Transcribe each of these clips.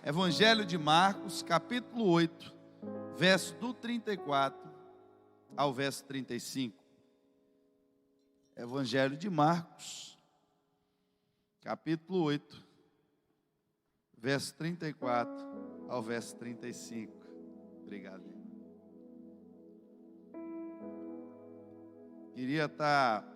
Evangelho de Marcos, capítulo 8, verso do 34 ao verso 35. Evangelho de Marcos, capítulo 8, verso 34 ao verso 35. Obrigado, irmão. Queria estar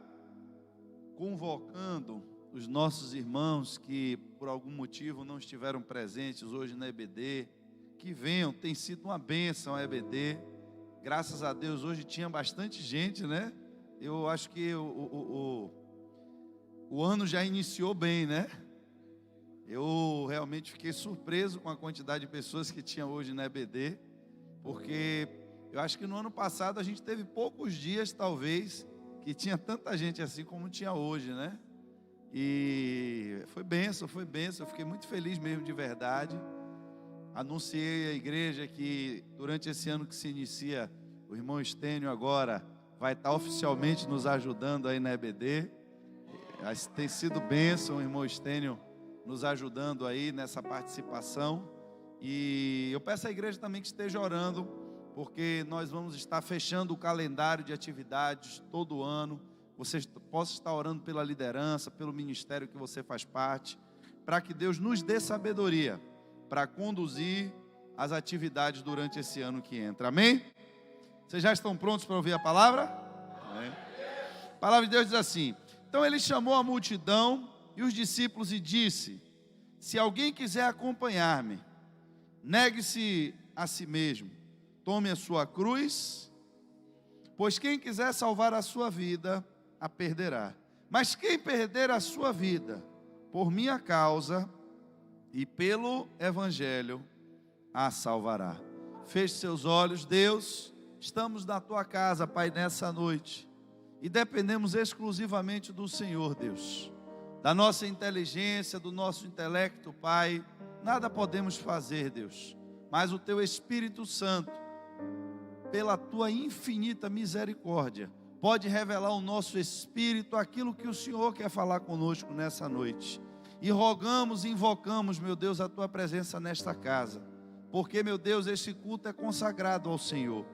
convocando os nossos irmãos que por algum motivo não estiveram presentes hoje na EBD, que venham. Tem sido uma bênção a EBD, graças a Deus hoje tinha bastante gente, né? Eu acho que o ano já iniciou bem, né? Eu realmente fiquei surpreso com a quantidade de pessoas que tinha hoje na EBD, porque eu acho que no ano passado a gente teve poucos dias, talvez, que tinha tanta gente assim como tinha hoje, né? E foi bênção, eu fiquei muito feliz mesmo, de verdade. Anunciei à igreja que durante esse ano que se inicia, o irmão Estênio agora vai estar oficialmente nos ajudando aí na EBD. Tem sido bênção o irmão Estênio nos ajudando aí nessa participação. E eu peço à igreja também que esteja orando, porque nós vamos estar fechando o calendário de atividades todo ano. Você possa estar orando pela liderança, pelo ministério que você faz parte, para que Deus nos dê sabedoria para conduzir as atividades durante esse ano que entra. Amém? Vocês já estão prontos para ouvir a palavra? Amém. A palavra de Deus diz assim: então ele chamou a multidão e os discípulos e disse: se alguém quiser acompanhar-me, negue-se a si mesmo, tome a sua cruz, pois quem quiser salvar a sua vida, a perderá. Mas quem perder a sua vida, por minha causa e pelo Evangelho, a salvará. Feche seus olhos. Deus, estamos na tua casa, Pai, nessa noite, e dependemos exclusivamente do Senhor, Deus. Da nossa inteligência, do nosso intelecto, Pai, nada podemos fazer, Deus, mas o teu Espírito Santo, pela tua infinita misericórdia, pode revelar ao nosso espírito aquilo que o Senhor quer falar conosco nessa noite. E rogamos e invocamos, meu Deus, a tua presença nesta casa, porque, meu Deus, este culto é consagrado ao Senhor,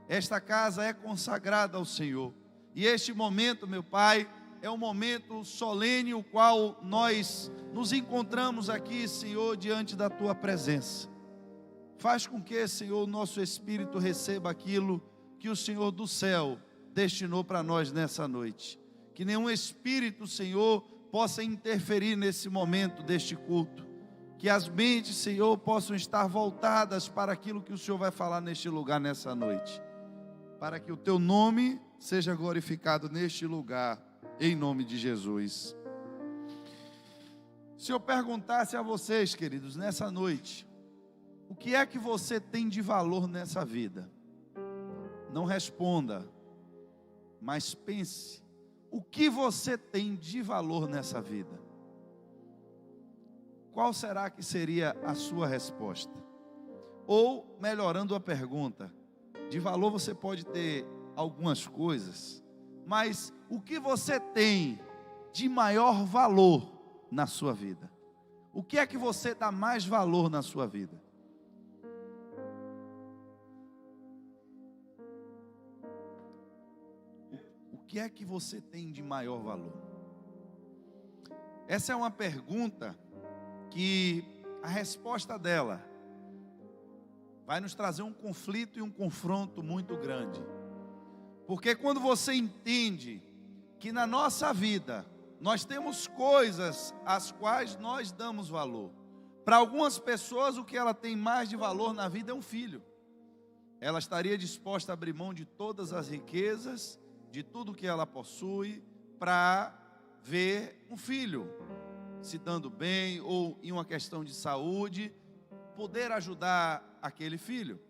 esta casa é consagrada ao Senhor, e este momento, meu Pai, é um momento solene, o qual nós nos encontramos aqui, Senhor, diante da tua presença. Faz com que, Senhor, o nosso espírito receba aquilo que o Senhor do céu destinou para nós nessa noite. Que nenhum espírito, Senhor, possa interferir nesse momento deste culto. Que as mentes, Senhor, possam estar voltadas para aquilo que o Senhor vai falar neste lugar nessa noite. Para que o teu nome seja glorificado neste lugar, em nome de Jesus. Se eu perguntasse a vocês, queridos, nessa noite, o que é que você tem de valor nessa vida? Não responda, mas pense, o que você tem de valor nessa vida? Qual será que seria a sua resposta? Ou, melhorando a pergunta, de valor você pode ter algumas coisas, mas o que você tem de maior valor na sua vida? O que é que você dá mais valor na sua vida? O que é que você tem de maior valor? Essa é uma pergunta que a resposta dela vai nos trazer um conflito e um confronto muito grande. Porque quando você entende que na nossa vida nós temos coisas às quais nós damos valor. Para algumas pessoas o que ela tem mais de valor na vida é um filho. Ela estaria disposta a abrir mão de todas as riquezas, de tudo que ela possui, para ver um filho se dando bem, ou em uma questão de saúde, poder ajudar aquele filho.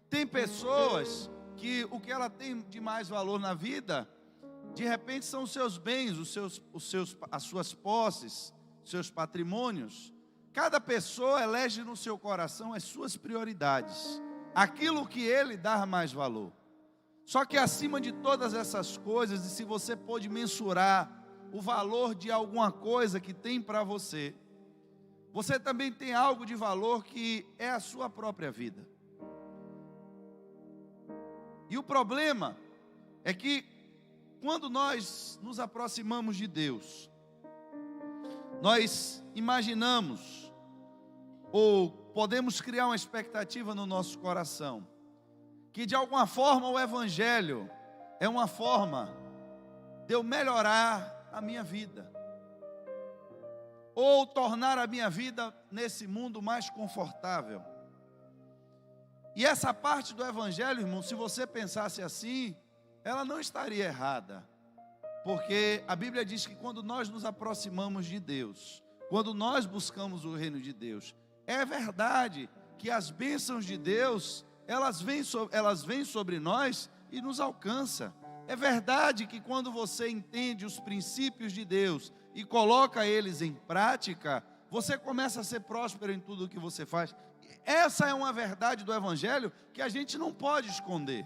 Tem pessoas que o que ela tem de mais valor na vida, de repente são os seus bens, as suas posses, seus patrimônios. Cada pessoa elege no seu coração as suas prioridades, aquilo que ele dá mais valor. Só que acima de todas essas coisas, e se você pode mensurar o valor de alguma coisa que tem para você, você também tem algo de valor que é a sua própria vida. E o problema é que quando nós nos aproximamos de Deus, nós imaginamos ou podemos criar uma expectativa no nosso coração que de alguma forma o Evangelho é uma forma de eu melhorar a minha vida, ou tornar a minha vida nesse mundo mais confortável. E essa parte do Evangelho, irmão, se você pensasse assim, ela não estaria errada, porque a Bíblia diz que quando nós nos aproximamos de Deus, quando nós buscamos o reino de Deus, é verdade que as bênçãos de Deus, elas vêm sobre nós e nos alcançam. É verdade que quando você entende os princípios de Deus e coloca eles em prática, você começa a ser próspero em tudo o que você faz. Essa é uma verdade do Evangelho que a gente não pode esconder.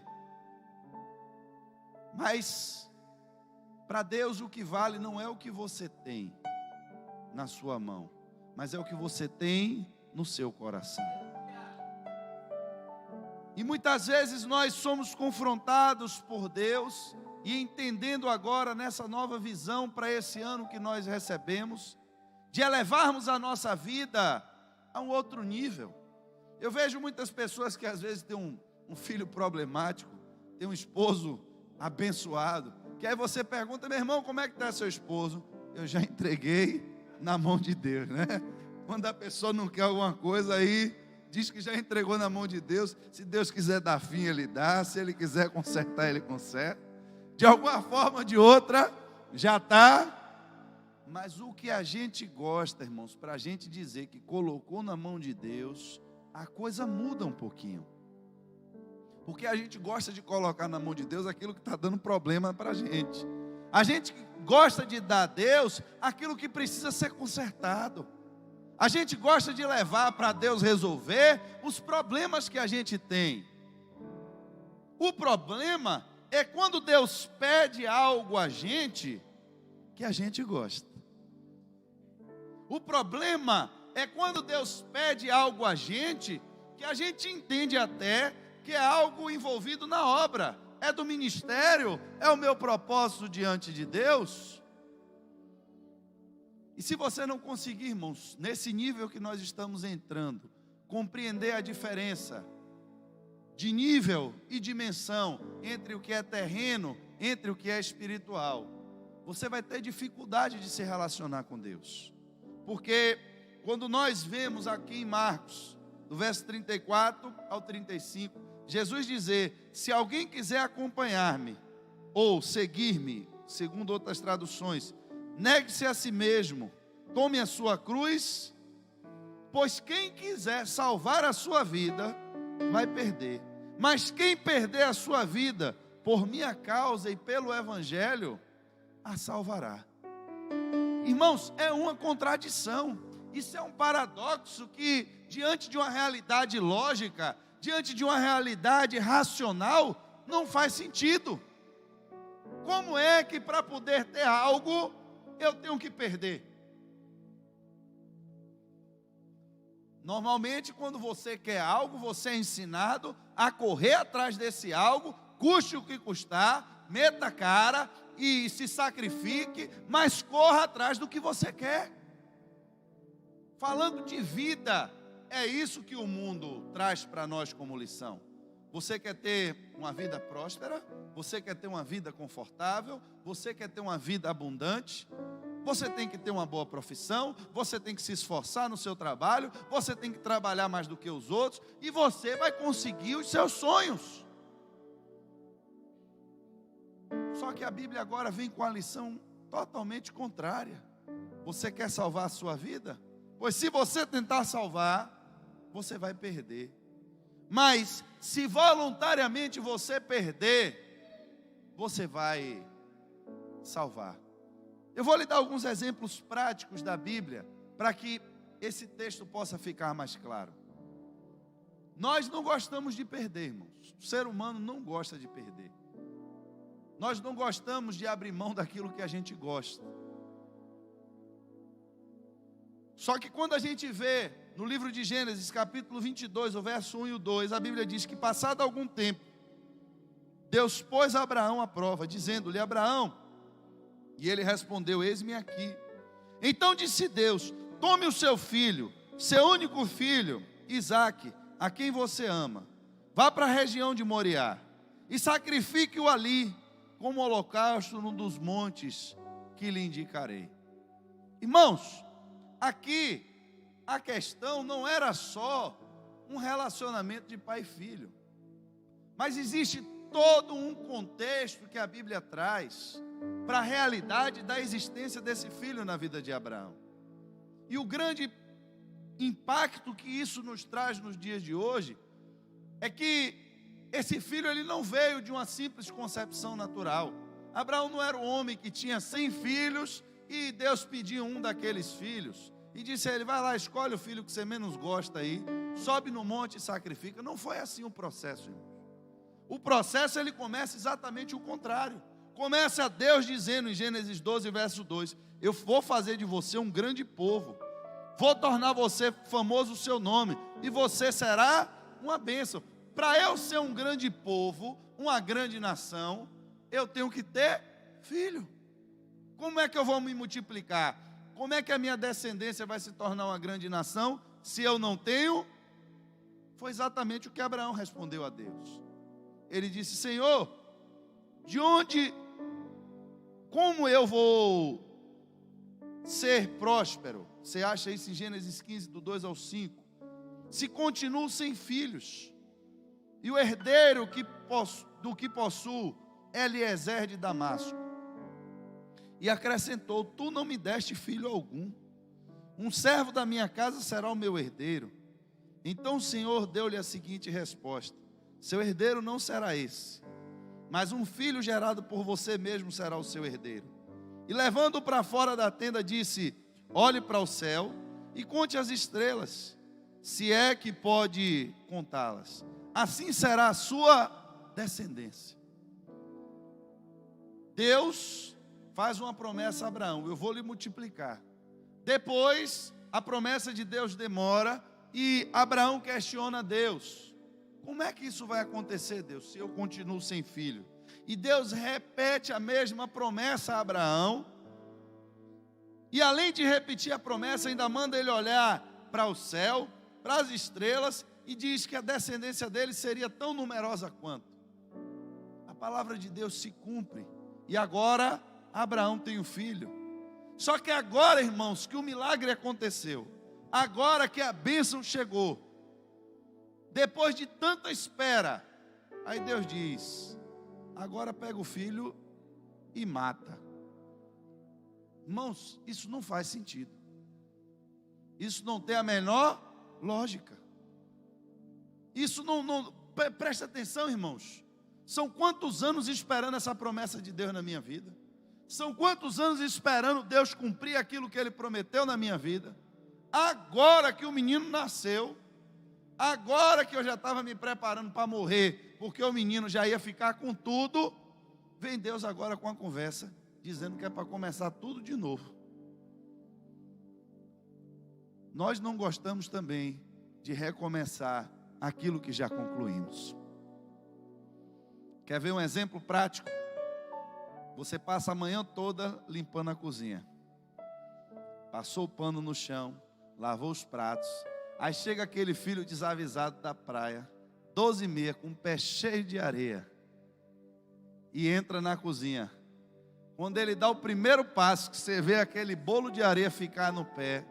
Mas, para Deus, o que vale não é o que você tem na sua mão, mas é o que você tem no seu coração. E muitas vezes nós somos confrontados por Deus, e entendendo agora nessa nova visão para esse ano que nós recebemos, de elevarmos a nossa vida a um outro nível. Eu vejo muitas pessoas que às vezes têm um filho problemático, tem um esposo abençoado, que aí você pergunta: meu irmão, como é que está seu esposo? Eu já entreguei na mão de Deus, né? Quando a pessoa não quer alguma coisa, aí diz que já entregou na mão de Deus. Se Deus quiser dar fim, Ele dá. Se Ele quiser consertar, Ele conserta. De alguma forma ou de outra, já está. Mas o que a gente gosta, irmãos, para a gente dizer que colocou na mão de Deus, a coisa muda um pouquinho. Porque a gente gosta de colocar na mão de Deus aquilo que está dando problema para a gente. A gente gosta de dar a Deus aquilo que precisa ser consertado. A gente gosta de levar para Deus resolver os problemas que a gente tem. O problema é quando Deus pede algo a gente que a gente gosta. O problema é quando Deus pede algo a gente que a gente entende até que é algo envolvido na obra, é do ministério, é o meu propósito diante de Deus. E se você não conseguir, irmãos, nesse nível que nós estamos entrando, compreender a diferença de nível e dimensão entre o que é terreno, entre o que é espiritual, você vai ter dificuldade de se relacionar com Deus. Porque quando nós vemos aqui em Marcos, do verso 34 ao 35, Jesus dizer: se alguém quiser acompanhar-me ou seguir-me, segundo outras traduções, negue-se a si mesmo, tome a sua cruz, pois quem quiser salvar a sua vida, vai perder. Mas quem perder a sua vida, por minha causa e pelo Evangelho, a salvará. Irmãos, é uma contradição. Isso é um paradoxo que, diante de uma realidade lógica, diante de uma realidade racional, não faz sentido. Como é que para poder ter algo, eu tenho que perder? Normalmente, quando você quer algo, você é ensinado a correr atrás desse algo, custe o que custar, meta a cara e se sacrifique, mas corra atrás do que você quer. Falando de vida, é isso que o mundo traz para nós como lição. Você quer ter uma vida próspera? Você quer ter uma vida confortável? Você quer ter uma vida abundante? Você tem que ter uma boa profissão, você tem que se esforçar no seu trabalho, você tem que trabalhar mais do que os outros, e você vai conseguir os seus sonhos. Só que a Bíblia agora vem com a lição totalmente contrária. Você quer salvar a sua vida? Pois se você tentar salvar, você vai perder. Mas se voluntariamente você perder, você vai salvar. Eu vou lhe dar alguns exemplos práticos da Bíblia, para que esse texto possa ficar mais claro. Nós não gostamos de perder, irmãos. O ser humano não gosta de perder. Nós não gostamos de abrir mão daquilo que a gente gosta. Só que quando a gente vê no livro de Gênesis, capítulo 22, o verso 1 e o 2, a Bíblia diz que passado algum tempo, Deus pôs Abraão à prova, dizendo-lhe: Abraão, e ele respondeu: eis-me aqui. Então disse Deus: tome o seu filho, seu único filho, Isaque, a quem você ama, vá para a região de Moriá e sacrifique-o ali como holocausto num dos montes que lhe indicarei. Irmãos, aqui a questão não era só um relacionamento de pai e filho, mas existe todo um contexto que a Bíblia traz para a realidade da existência desse filho na vida de Abraão. E o grande impacto que isso nos traz nos dias de hoje é que esse filho ele não veio de uma simples concepção natural. Abraão não era um homem que tinha 100 filhos e Deus pediu um daqueles filhos e disse a ele: vai lá, escolhe o filho que você menos gosta aí, sobe no monte e sacrifica. Não foi assim o processo, irmão. O processo ele começa exatamente o contrário. Começa Deus dizendo em Gênesis 12, verso 2: eu vou fazer de você um grande povo, vou tornar você famoso o seu nome, e você será uma bênção. Para eu ser um grande povo, uma grande nação, eu tenho que ter filho. Como é que eu vou me multiplicar? Como é que a minha descendência vai se tornar uma grande nação, se eu não tenho? Foi exatamente o que Abraão respondeu a Deus. Ele disse: Senhor, como eu vou ser próspero? Você acha isso em Gênesis 15, do 2 ao 5. Se continuo sem filhos, e o herdeiro do que possuo é Eliezer de Damasco. E acrescentou: tu não me deste filho algum, um servo da minha casa será o meu herdeiro. Então o Senhor deu-lhe a seguinte resposta: seu herdeiro não será esse, mas um filho gerado por você mesmo será o seu herdeiro. E levando-o para fora da tenda, disse: olhe para o céu e conte as estrelas, se é que pode contá-las. Assim será a sua descendência. Deus faz uma promessa a Abraão: eu vou lhe multiplicar. Depois, a promessa de Deus demora e Abraão questiona Deus: como é que isso vai acontecer, Deus, se eu continuo sem filho? E Deus repete a mesma promessa a Abraão. E além de repetir a promessa, ainda manda ele olhar para o céu, para as estrelas, e diz que a descendência dele seria tão numerosa quanto. A palavra de Deus se cumpre. E agora Abraão tem um filho. Só que agora, irmãos, que o milagre aconteceu, agora que a bênção chegou, depois de tanta espera, aí Deus diz: agora pega o filho e mata. Irmãos, isso não faz sentido. Isso não tem a menor lógica. Isso não presta atenção, irmãos. São quantos anos esperando essa promessa de Deus na minha vida? São quantos anos esperando Deus cumprir aquilo que Ele prometeu na minha vida? Agora que o menino nasceu, agora que eu já estava me preparando para morrer, porque o menino já ia ficar com tudo, vem Deus agora com a conversa, dizendo que é para começar tudo de novo. Nós não gostamos também de recomeçar aquilo que já concluímos. Quer ver um exemplo prático? Você passa a manhã toda limpando a cozinha, passou o pano no chão, lavou os pratos, aí chega aquele filho desavisado da praia, 12h30, com o pé cheio de areia, e entra na cozinha. Quando ele dá o primeiro passo, que você vê aquele bolo de areia ficar no pé,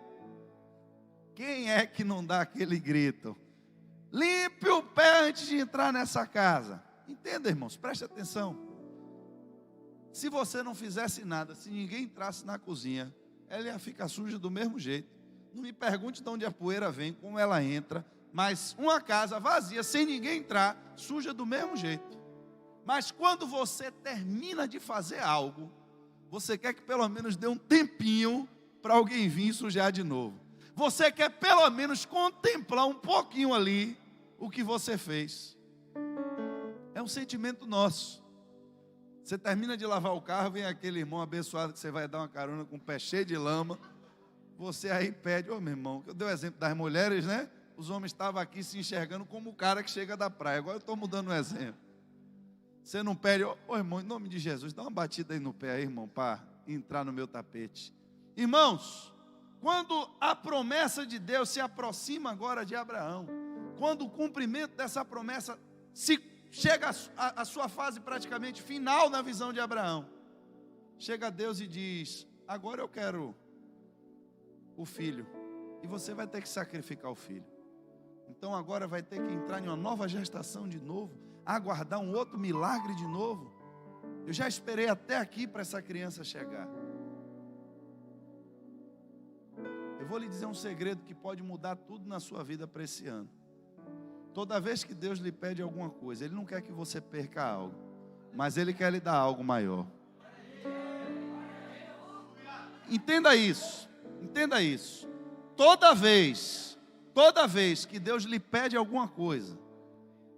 quem é que não dá aquele grito? Limpe o pé antes de entrar nessa casa. Entenda, irmãos, preste atenção. Se você não fizesse nada, se ninguém entrasse na cozinha, ela ia ficar suja do mesmo jeito. Não me pergunte de onde a poeira vem, como ela entra, mas uma casa vazia, sem ninguém entrar, suja do mesmo jeito. Mas quando você termina de fazer algo, você quer que pelo menos dê um tempinho para alguém vir sujar de novo. Você quer pelo menos contemplar um pouquinho ali o que você fez. É um sentimento nosso. Você termina de lavar o carro, vem aquele irmão abençoado que você vai dar uma carona com o pé cheio de lama. Você aí pede, meu irmão, que eu dei o exemplo das mulheres, né? Os homens estavam aqui se enxergando como o cara que chega da praia. Agora eu estou mudando o exemplo. Você não pede, irmão, em nome de Jesus, dá uma batida aí no pé aí, irmão, para entrar no meu tapete. Irmãos, quando a promessa de Deus se aproxima agora de Abraão, quando o cumprimento dessa promessa chega à sua fase praticamente final na visão de Abraão, chega Deus e diz: agora eu quero o filho, e você vai ter que sacrificar o filho. Então agora vai ter que entrar em uma nova gestação de novo, aguardar um outro milagre de novo. Eu já esperei até aqui para essa criança chegar. Eu vou lhe dizer um segredo que pode mudar tudo na sua vida para esse ano. Toda vez que Deus lhe pede alguma coisa, Ele não quer que você perca algo, mas Ele quer lhe dar algo maior. Entenda isso, entenda isso. Toda vez que Deus lhe pede alguma coisa,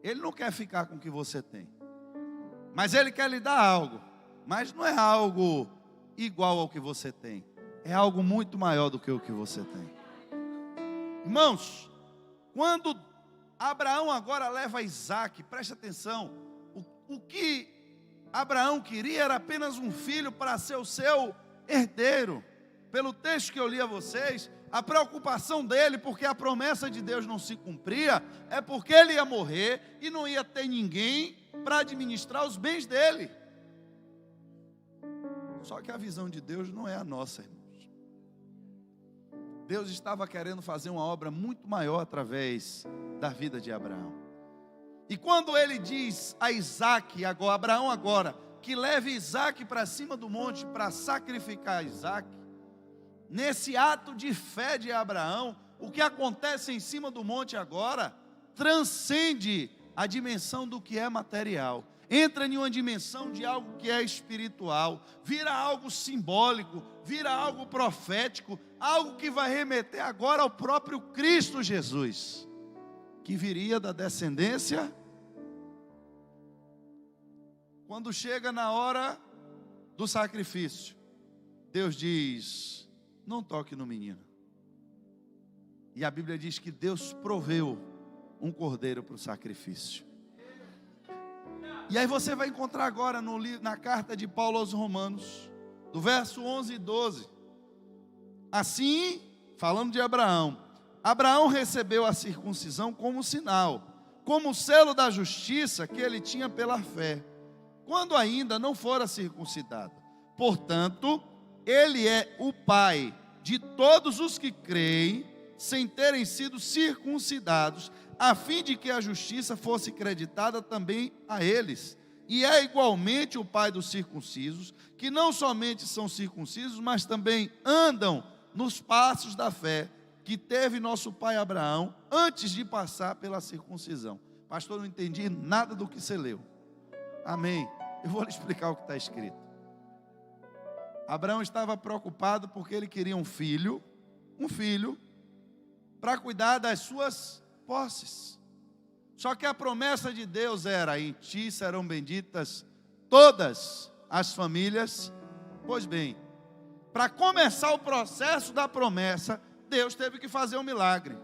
Ele não quer ficar com o que você tem, mas Ele quer lhe dar algo, mas não é algo igual ao que você tem, é algo muito maior do que o que você tem. Irmãos, quando Abraão agora leva Isaque, preste atenção, o que Abraão queria era apenas um filho para ser o seu herdeiro. Pelo texto que eu li a vocês, a preocupação dele, porque a promessa de Deus não se cumpria, é porque ele ia morrer e não ia ter ninguém para administrar os bens dele. Só que a visão de Deus não é a nossa, irmãos. Deus estava querendo fazer uma obra muito maior através da vida de Abraão. E quando ele diz a Isaque, Abraão agora, que leve Isaque para cima do monte para sacrificar Isaque, nesse ato de fé de Abraão, o que acontece em cima do monte agora transcende a dimensão do que é material, entra em uma dimensão de algo que é espiritual, vira algo simbólico, vira algo profético, algo que vai remeter agora ao próprio Cristo Jesus, que viria da descendência. Quando chega na hora do sacrifício, Deus diz: não toque no menino. E a Bíblia diz que Deus proveu um cordeiro para o sacrifício. E aí você vai encontrar agora na carta de Paulo aos Romanos, do verso 11 e 12. Assim, falando de Abraão, Abraão recebeu a circuncisão como sinal, como selo da justiça que ele tinha pela fé, quando ainda não fora circuncidado. Portanto, ele é o pai de todos os que creem, sem terem sido circuncidados, a fim de que a justiça fosse creditada também a eles. E é igualmente o pai dos circuncisos, que não somente são circuncisos, mas também andam nos passos da fé que teve nosso pai Abraão antes de passar pela circuncisão. Pastor, não entendi nada do que você leu. Amém. Eu vou lhe explicar o que está escrito. Abraão estava preocupado porque ele queria um filho, para cuidar das suas posses. Só que a promessa de Deus era: em ti serão benditas todas as famílias. Pois bem, para começar o processo da promessa, Deus teve que fazer um milagre,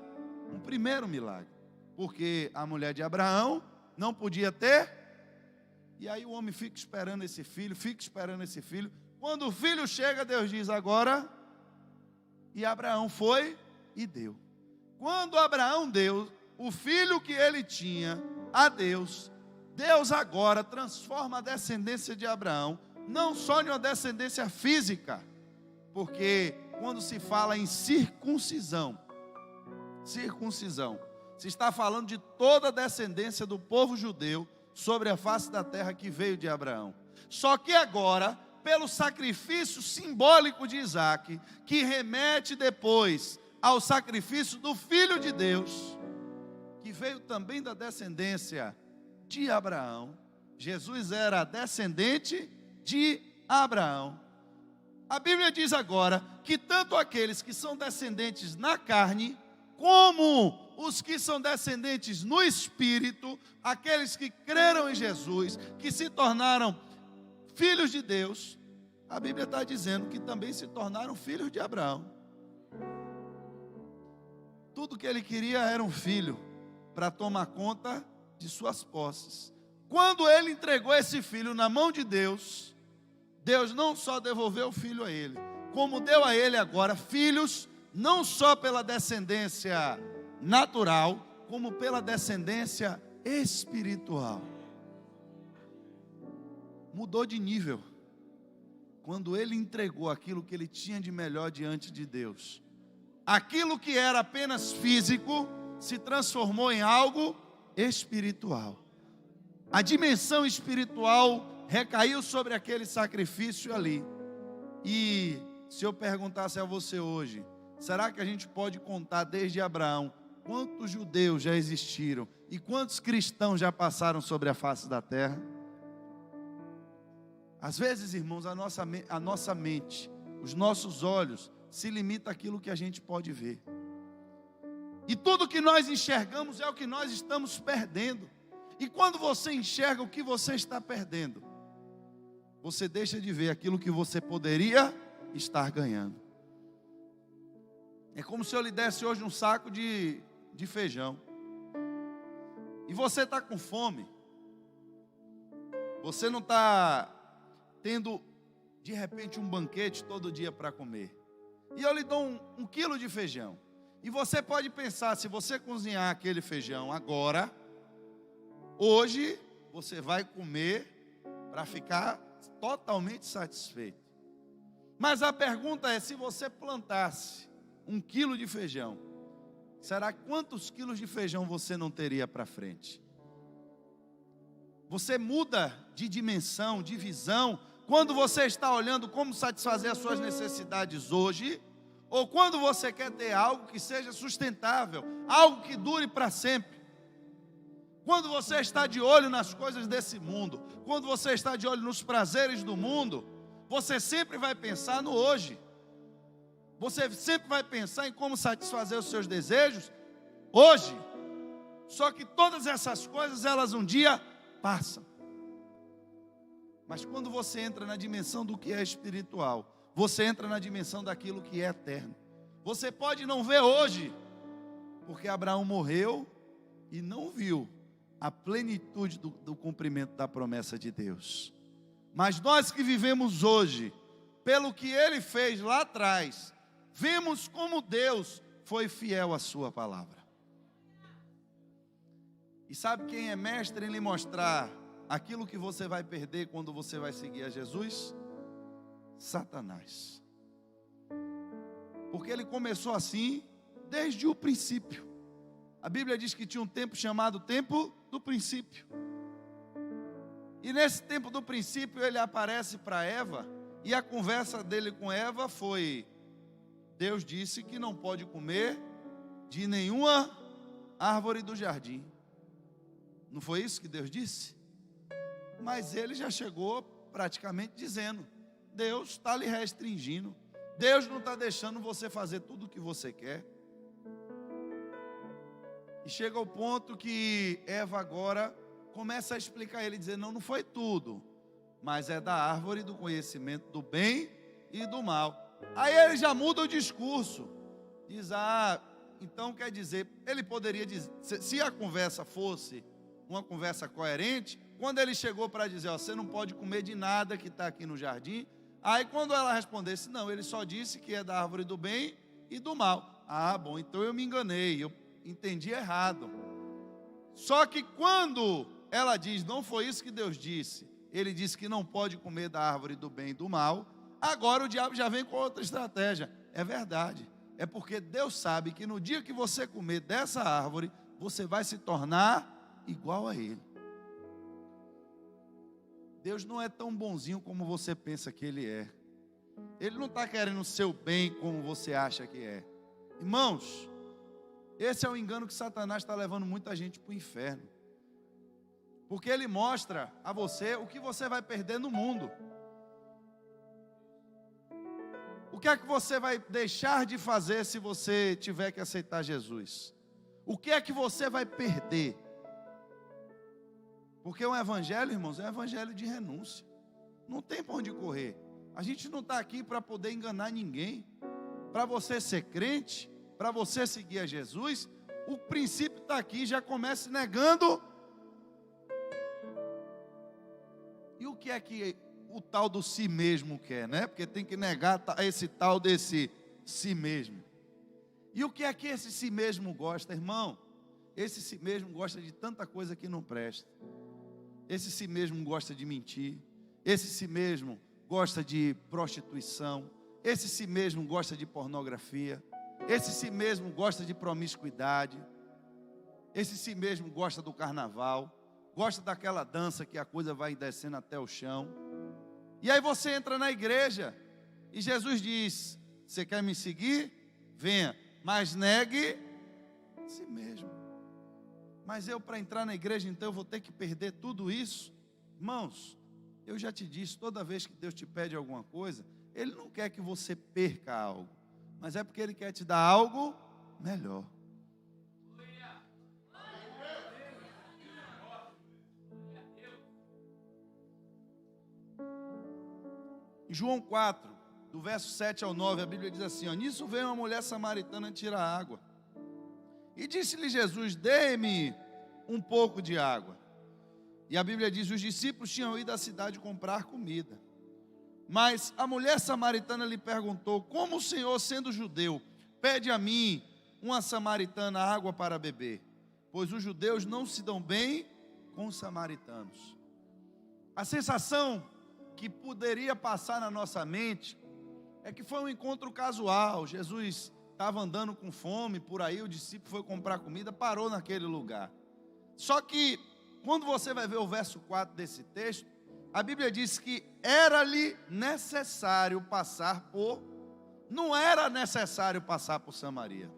um primeiro milagre, porque a mulher de Abraão não podia ter, e aí o homem fica esperando esse filho, quando o filho chega, Deus diz: agora, e Abraão foi e deu. Quando Abraão deu o filho que ele tinha a Deus, Deus agora transforma a descendência de Abraão, não só em uma descendência física, porque quando se fala em circuncisão, se está falando de toda a descendência do povo judeu sobre a face da terra que veio de Abraão. Só que agora, pelo sacrifício simbólico de Isaque, que remete depois ao sacrifício do Filho de Deus, que veio também da descendência de Abraão, Jesus era descendente de Abraão. A Bíblia diz agora que tanto aqueles que são descendentes na carne, como os que são descendentes no Espírito, aqueles que creram em Jesus, que se tornaram filhos de Deus, a Bíblia está dizendo que também se tornaram filhos de Abraão. Tudo que ele queria era um filho para tomar conta de suas posses. Quando ele entregou esse filho na mão de Deus, Deus não só devolveu o filho a ele, como deu a ele agora filhos, não só pela descendência natural, como pela descendência espiritual. Mudou de nível. Quando ele entregou aquilo que ele tinha de melhor diante de Deus, aquilo que era apenas físico se transformou em algo espiritual. A dimensão espiritual recaiu sobre aquele sacrifício ali. E se eu perguntasse a você hoje, será que a gente pode contar desde Abraão quantos judeus já existiram e quantos cristãos já passaram sobre a face da terra? Às vezes, irmãos, a nossa mente, os nossos olhos se limitam àquilo que a gente pode ver. E tudo que nós enxergamos é o que nós estamos perdendo. E quando você enxerga o que você está perdendo, você deixa de ver aquilo que você poderia estar ganhando. É como se eu lhe desse hoje um saco de feijão. E você está com fome. Você não está tendo, de repente, um banquete todo dia para comer. E eu lhe dou um quilo de feijão. E você pode pensar, se você cozinhar aquele feijão agora, hoje você vai comer para ficar totalmente satisfeito. Mas a pergunta é, se você plantasse um quilo de feijão, será quantos quilos de feijão você não teria para frente? Você muda de dimensão, de visão, quando você está olhando como satisfazer as suas necessidades hoje, ou quando você quer ter algo que seja sustentável, algo que dure para sempre. Quando você está de olho nas coisas desse mundo, quando você está de olho nos prazeres do mundo, você sempre vai pensar no hoje. Você sempre vai pensar em como satisfazer os seus desejos hoje. Só que todas essas coisas, elas um dia passam. Mas quando você entra na dimensão do que é espiritual, você entra na dimensão daquilo que é eterno. Você pode não ver hoje, porque Abraão morreu e não viu a plenitude do cumprimento da promessa de Deus. Mas nós que vivemos hoje, pelo que ele fez lá atrás, vemos como Deus foi fiel à sua palavra. E sabe quem é mestre em lhe mostrar aquilo que você vai perder quando você vai seguir a Jesus? Satanás. Porque ele começou assim desde o princípio. A Bíblia diz que tinha um tempo chamado tempo do princípio. E nesse tempo do princípio ele aparece para Eva, e a conversa dele com Eva foi: Deus disse que não pode comer de nenhuma árvore do jardim. Não foi isso que Deus disse? Mas ele já chegou praticamente dizendo: Deus está lhe restringindo. Deus não está deixando você fazer tudo o que você quer. E chega ao ponto que Eva agora começa a explicar a ele, dizendo: não foi tudo, mas é da árvore do conhecimento do bem e do mal. Aí ele já muda o discurso. Diz: então quer dizer, ele poderia dizer, se a conversa fosse uma conversa coerente, quando ele chegou para dizer: você não pode comer de nada que está aqui no jardim. Aí quando ela respondesse: não, ele só disse que é da árvore do bem e do mal. Bom, então eu me enganei, eu entendi errado. Só que quando ela diz: não foi isso que Deus disse, ele disse que não pode comer da árvore do bem e do mal. Agora o diabo já vem com outra estratégia. É verdade, é porque Deus sabe que no dia que você comer dessa árvore, você vai se tornar igual a ele. Deus não é tão bonzinho como você pensa que Ele é. Ele não está querendo o seu bem como você acha que é. Irmãos, esse é o engano que Satanás está levando muita gente para o inferno. Porque ele mostra a você o que você vai perder no mundo. O que é que você vai deixar de fazer se você tiver que aceitar Jesus? O que é que você vai perder? Porque o evangelho, irmãos, é um evangelho de renúncia. Não tem para onde correr. A gente não está aqui para poder enganar ninguém. Para você ser crente, para você seguir a Jesus, o princípio está aqui, já comece negando. E o que é que o tal do si mesmo quer, né? Porque tem que negar esse tal desse si mesmo. E o que é que esse si mesmo gosta, irmão? Esse si mesmo gosta de tanta coisa que não presta. Esse si mesmo gosta de mentir. Esse si mesmo gosta de prostituição. Esse si mesmo gosta de pornografia. Esse si mesmo gosta de promiscuidade. Esse si mesmo gosta do carnaval. Gosta daquela dança que a coisa vai descendo até o chão. E aí você entra na igreja e Jesus diz: você quer me seguir? Venha, mas negue a si mesmo. Mas eu, para entrar na igreja, então eu vou ter que perder tudo isso? Irmãos, eu já te disse, toda vez que Deus te pede alguma coisa, Ele não quer que você perca algo, mas é porque Ele quer te dar algo melhor. Em João 4, do verso 7 ao 9, a Bíblia diz assim: nisso veio uma mulher samaritana tirar água. E disse-lhe Jesus: dê-me um pouco de água. E a Bíblia diz: os discípulos tinham ido à cidade comprar comida. Mas a mulher samaritana lhe perguntou: como o Senhor, sendo judeu, pede a mim, uma samaritana, água para beber? Pois os judeus não se dão bem com os samaritanos. A sensação que poderia passar na nossa mente é que foi um encontro casual. Jesus estava andando com fome por aí, o discípulo foi comprar comida, parou naquele lugar. Só que, quando você vai ver o verso 4 desse texto, a Bíblia diz que era-lhe necessário passar por... Não era necessário passar por Samaria.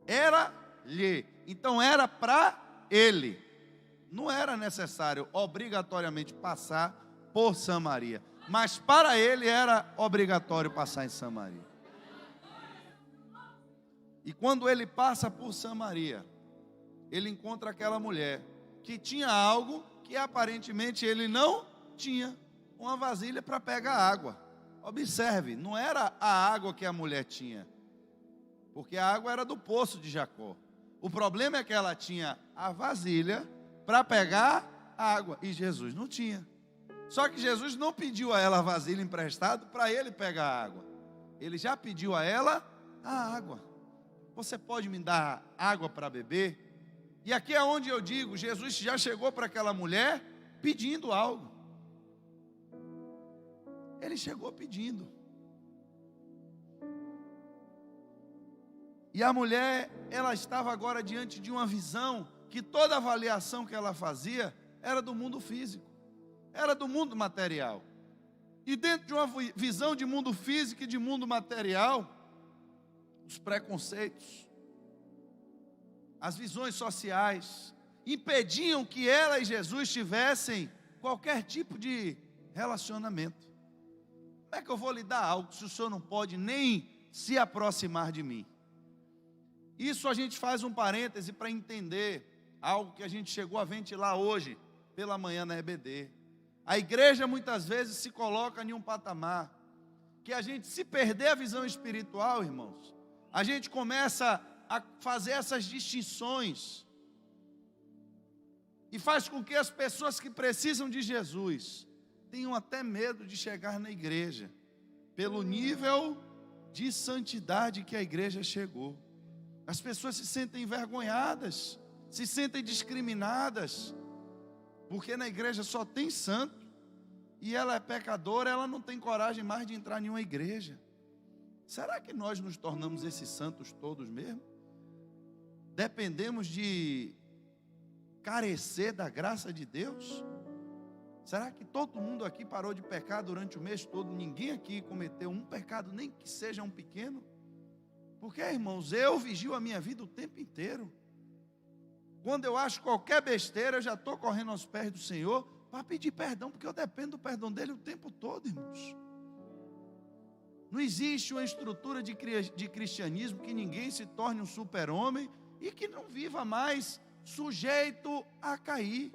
Era-lhe. Então era para ele. Não era necessário obrigatoriamente passar por Samaria, mas para ele era obrigatório passar em Samaria. E quando ele passa por Samaria, ele encontra aquela mulher que tinha algo que aparentemente ele não tinha, uma vasilha para pegar água. Observe, não era a água que a mulher tinha, porque a água era do poço de Jacó. O problema é que ela tinha a vasilha para pegar água, e Jesus não tinha. Só que Jesus não pediu a ela a vasilha emprestada para ele pegar a água. Ele já pediu a ela a água. Você pode me dar água para beber? E aqui é onde eu digo, Jesus já chegou para aquela mulher pedindo algo. Ele chegou pedindo. E a mulher, ela estava agora diante de uma visão que toda avaliação que ela fazia era do mundo físico, era do mundo material. E dentro de uma visão de mundo físico e de mundo material, os preconceitos, as visões sociais, impediam que ela e Jesus tivessem qualquer tipo de relacionamento. Como é que eu vou lhe dar algo se o senhor não pode nem se aproximar de mim? Isso a gente faz um parêntese para entender algo que a gente chegou a ventilar hoje, pela manhã na EBD. A igreja muitas vezes se coloca em um patamar, que a gente, se perder a visão espiritual, irmãos, a gente começa a fazer essas distinções, e faz com que as pessoas que precisam de Jesus, tenham até medo de chegar na igreja, pelo nível de santidade que a igreja chegou. As pessoas se sentem envergonhadas, se sentem discriminadas, porque na igreja só tem santo, e ela é pecadora, ela não tem coragem mais de entrar em uma igreja. Será que nós nos tornamos esses santos todos mesmo? Dependemos de carecer da graça de Deus? Será que todo mundo aqui parou de pecar durante o mês todo? Ninguém aqui cometeu um pecado, nem que seja um pequeno? Porque, irmãos, eu vigio a minha vida o tempo inteiro. Quando eu acho qualquer besteira, eu já estou correndo aos pés do Senhor para pedir perdão, porque eu dependo do perdão dele o tempo todo, irmãos. Não existe uma estrutura de cristianismo que ninguém se torne um super-homem e que não viva mais sujeito a cair.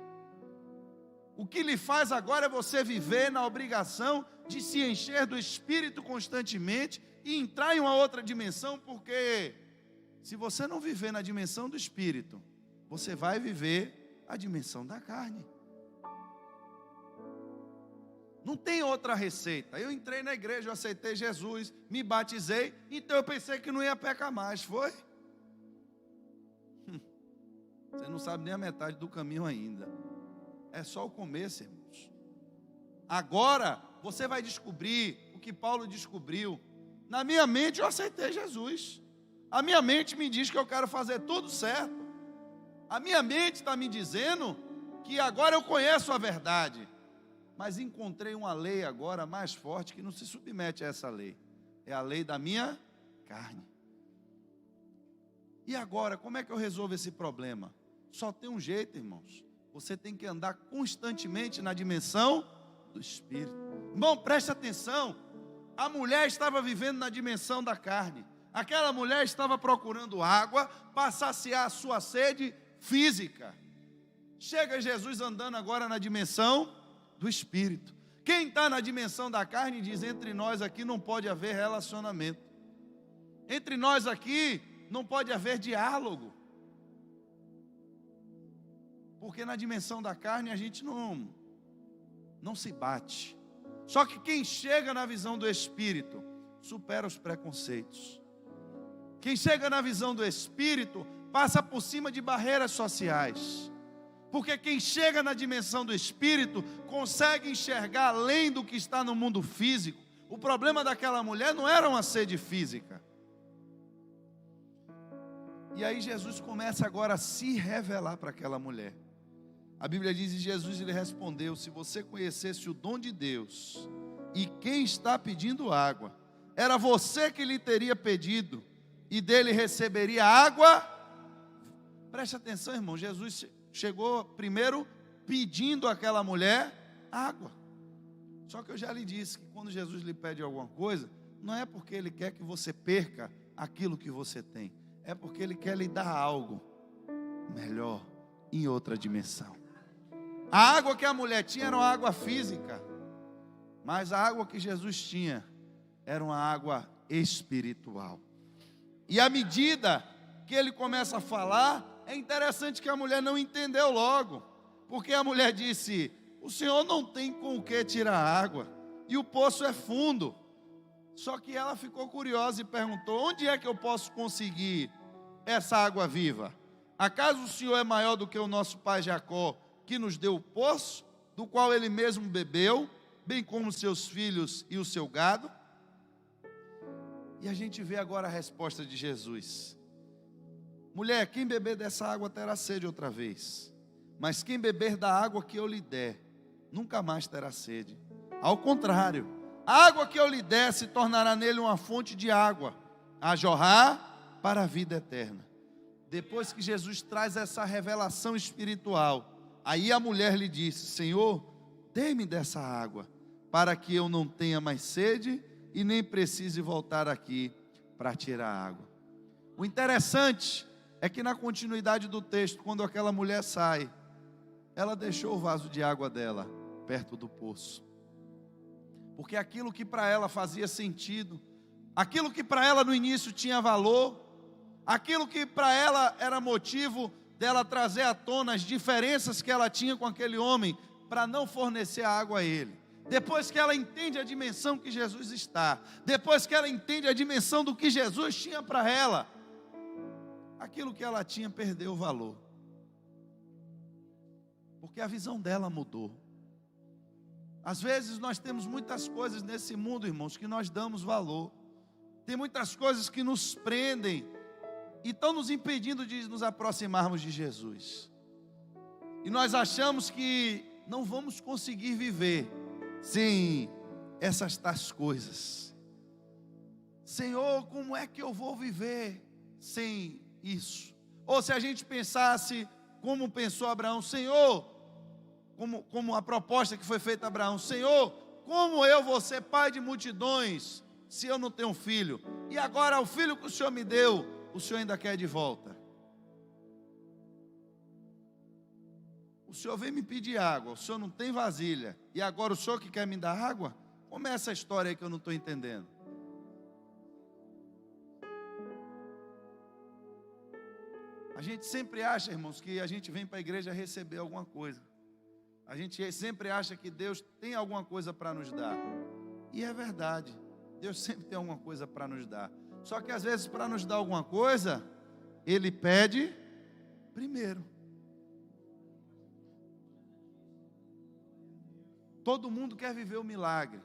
O que lhe faz agora é você viver na obrigação de se encher do Espírito constantemente, e entrar em uma outra dimensão, porque se você não viver na dimensão do Espírito, você vai viver a dimensão da carne. Não tem outra receita. Eu entrei na igreja, eu aceitei Jesus, me batizei, então eu pensei que não ia pecar mais, foi? Você não sabe nem a metade do caminho ainda. É só o começo, irmãos. Agora, você vai descobrir o que Paulo descobriu. Na minha mente eu aceitei Jesus. A minha mente me diz que eu quero fazer tudo certo. A minha mente está me dizendo que agora eu conheço a verdade. Mas encontrei uma lei agora mais forte que não se submete a essa lei. É a lei da minha carne. E agora, como é que eu resolvo esse problema? Só tem um jeito, irmãos. Você tem que andar constantemente na dimensão do Espírito. Irmão, preste atenção. A mulher estava vivendo na dimensão da carne. Aquela mulher estava procurando água para saciar a sua sede física. Chega Jesus andando agora na dimensão do Espírito. Quem está na dimensão da carne diz: entre nós aqui não pode haver relacionamento. Entre nós aqui não pode haver diálogo. Porque na dimensão da carne a gente não se bate. Só que quem chega na visão do Espírito supera os preconceitos. Quem chega na visão do Espírito passa por cima de barreiras sociais. Porque quem chega na dimensão do Espírito consegue enxergar além do que está no mundo físico. O problema daquela mulher não era uma sede física. E aí Jesus começa agora a se revelar para aquela mulher. A Bíblia diz, e Jesus lhe respondeu: se você conhecesse o dom de Deus e quem está pedindo água, era você que lhe teria pedido e dele receberia água. Preste atenção, irmão, Jesus chegou primeiro pedindo àquela mulher água. Só que eu já lhe disse que quando Jesus lhe pede alguma coisa, não é porque ele quer que você perca aquilo que você tem, é porque ele quer lhe dar algo melhor em outra dimensão. A água que a mulher tinha era uma água física, mas a água que Jesus tinha era uma água espiritual. E à medida que ele começa a falar, é interessante que a mulher não entendeu logo, porque a mulher disse: o senhor não tem com o que tirar água, e o poço é fundo. Só que ela ficou curiosa e perguntou: onde é que eu posso conseguir essa água viva? Acaso o senhor é maior do que o nosso pai Jacó, que nos deu o poço, do qual ele mesmo bebeu, bem como seus filhos e o seu gado? E a gente vê agora a resposta de Jesus: mulher, quem beber dessa água terá sede outra vez, mas quem beber da água que eu lhe der, nunca mais terá sede. Ao contrário, a água que eu lhe der se tornará nele uma fonte de água, a jorrar para a vida eterna. Depois que Jesus traz essa revelação espiritual, aí a mulher lhe disse: Senhor, dê-me dessa água, para que eu não tenha mais sede e nem precise voltar aqui para tirar água. O interessante é que na continuidade do texto, quando aquela mulher sai, ela deixou o vaso de água dela perto do poço. Porque aquilo que para ela fazia sentido, aquilo que para ela no início tinha valor, aquilo que para ela era motivo dela trazer à tona as diferenças que ela tinha com aquele homem, para não fornecer a água a ele. Depois que ela entende a dimensão que Jesus está, depois que ela entende a dimensão do que Jesus tinha para ela, aquilo que ela tinha perdeu o valor. Porque a visão dela mudou. Às vezes nós temos muitas coisas nesse mundo, irmãos, que nós damos valor. Tem muitas coisas que nos prendem e estão nos impedindo de nos aproximarmos de Jesus. E nós achamos que não vamos conseguir viver sem essas tais coisas. Senhor, como é que eu vou viver sem isso? Ou se a gente pensasse como pensou Abraão: Senhor, como a proposta que foi feita a Abraão: Senhor, como eu vou ser pai de multidões se eu não tenho filho? E agora o filho que o Senhor me deu, o Senhor ainda quer de volta. O Senhor vem me pedir água, o Senhor não tem vasilha, e agora o Senhor que quer me dar água? Como é essa história aí que eu não estou entendendo? A gente sempre acha, irmãos, que a gente vem para a igreja receber alguma coisa. A gente sempre acha que Deus tem alguma coisa para nos dar. E é verdade, Deus sempre tem alguma coisa para nos dar. Só que às vezes para nos dar alguma coisa, Ele pede primeiro. Todo mundo quer viver o milagre.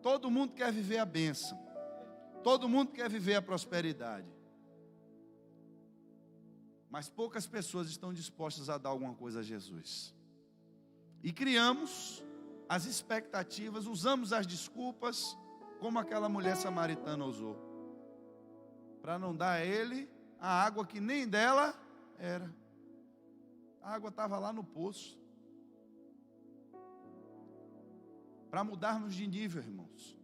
Todo mundo quer viver a bênção. Todo mundo quer viver a prosperidade. Mas poucas pessoas estão dispostas a dar alguma coisa a Jesus. E criamos as expectativas, usamos as desculpas, como aquela mulher samaritana usou, para não dar a ele a água que nem dela era. A água estava lá no poço. Para mudarmos de nível, irmãos,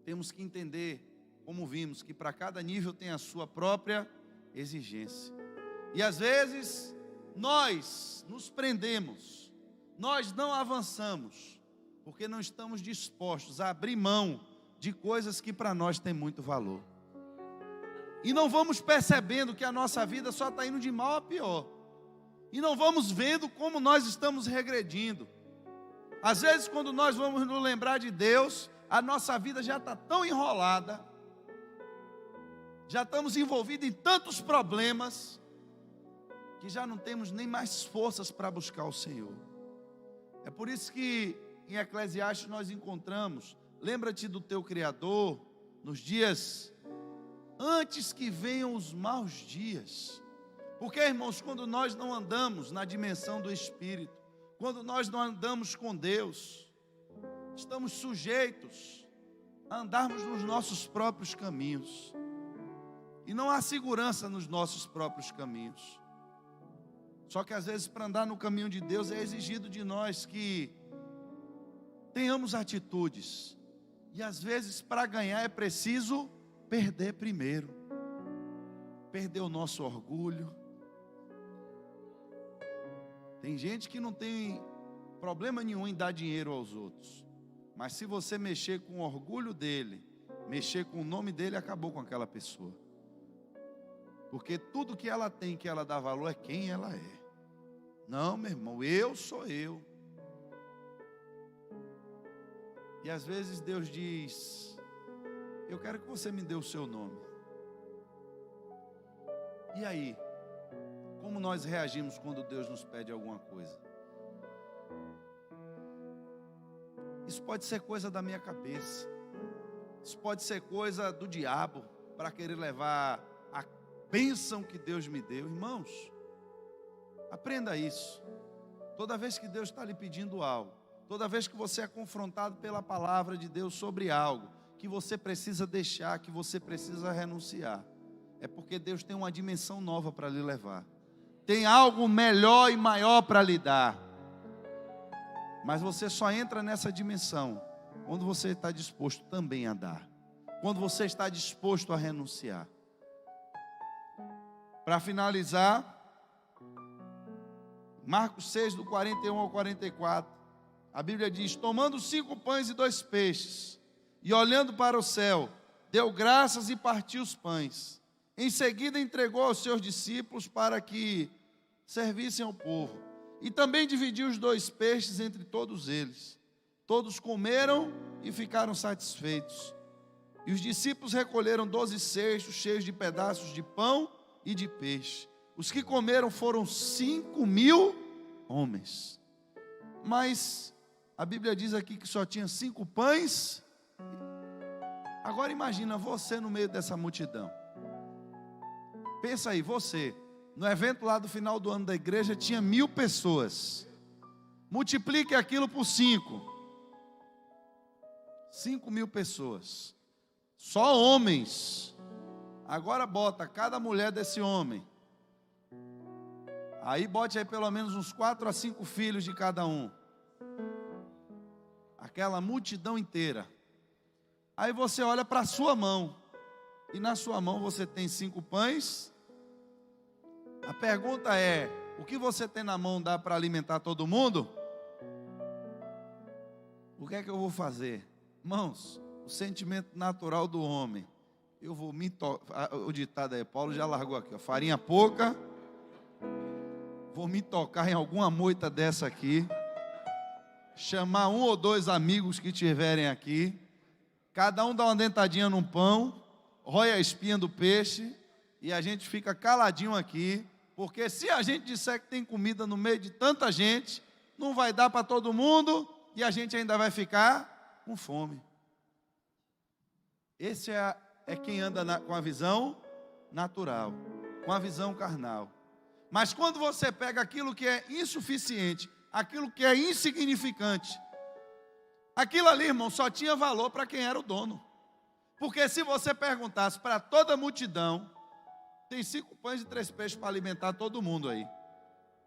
temos que entender, como vimos, que para cada nível tem a sua própria exigência. E às vezes, nós nos prendemos, nós não avançamos, porque não estamos dispostos a abrir mão de coisas que para nós têm muito valor. E não vamos percebendo que a nossa vida só está indo de mal a pior. E não vamos vendo como nós estamos regredindo. Às vezes, quando nós vamos nos lembrar de Deus, a nossa vida já está tão enrolada, já estamos envolvidos em tantos problemas, que já não temos nem mais forças para buscar o Senhor. É por isso que em Eclesiastes nós encontramos: lembra-te do teu Criador nos dias antes que venham os maus dias. Porque, irmãos, quando nós não andamos na dimensão do Espírito, quando nós não andamos com Deus, estamos sujeitos a andarmos nos nossos próprios caminhos. E não há segurança nos nossos próprios caminhos. Só que às vezes, para andar no caminho de Deus, é exigido de nós que tenhamos atitudes. E às vezes, para ganhar, é preciso perder primeiro. Perder o nosso orgulho. Tem gente que não tem problema nenhum em dar dinheiro aos outros. Mas se você mexer com o orgulho dele, mexer com o nome dele, acabou com aquela pessoa. Porque tudo que ela tem, que ela dá valor, é quem ela é. Não, meu irmão, eu sou eu. E às vezes Deus diz: eu quero que você me dê o seu nome. E aí? Como nós reagimos quando Deus nos pede alguma coisa? Isso pode ser coisa da minha cabeça. Isso pode ser coisa do diabo, para querer levar a bênção que Deus me deu. Irmãos, aprenda isso. Toda vez que Deus está lhe pedindo algo, toda vez que você é confrontado pela palavra de Deus sobre algo que você precisa deixar, que você precisa renunciar, é porque Deus tem uma dimensão nova para lhe levar. Tem algo melhor e maior para lhe dar. Mas você só entra nessa dimensão quando você está disposto também a dar, quando você está disposto a renunciar. Para finalizar, Marcos 6, do 41 ao 44, a Bíblia diz: tomando 5 pães e 2 peixes, e olhando para o céu, deu graças e partiu os pães. Em seguida entregou aos seus discípulos para que servissem ao povo. E também dividiu os 2 peixes entre todos eles. Todos comeram e ficaram satisfeitos. E os discípulos recolheram 12 cestos cheios de pedaços de pão e de peixe. Os que comeram foram 5.000 homens. Mas a Bíblia diz aqui que só tinha 5 pães. Agora imagina você no meio dessa multidão. Pensa aí, você, no evento lá do final do ano da igreja, tinha 1.000 pessoas. Multiplique aquilo por 5. 5.000 pessoas. Só homens. Agora bota cada mulher desse homem. Aí bote aí pelo menos uns 4 a 5 filhos de cada um. Aquela multidão inteira. Aí você olha para a sua mão. E na sua mão você tem 5 pães. A pergunta é: o que você tem na mão dá para alimentar todo mundo? O que é que eu vou fazer? Irmãos, o sentimento natural do homem: eu vou me tocar. O ditado aí, Paulo já largou aqui, ó, farinha pouca. Vou me tocar em alguma moita dessa aqui. Chamar um ou dois amigos que estiverem aqui. Cada um dá uma dentadinha num pão, rói a espinha do peixe e a gente fica caladinho aqui, porque se a gente disser que tem comida no meio de tanta gente, não vai dar para todo mundo e a gente ainda vai ficar com fome. Esse é quem anda com a visão natural, com a visão carnal. Mas quando você pega aquilo que é insuficiente, aquilo que é insignificante, aquilo ali, irmão, só tinha valor para quem era o dono. Porque se você perguntasse para toda a multidão, tem 5 pães e 3 peixes para alimentar todo mundo aí.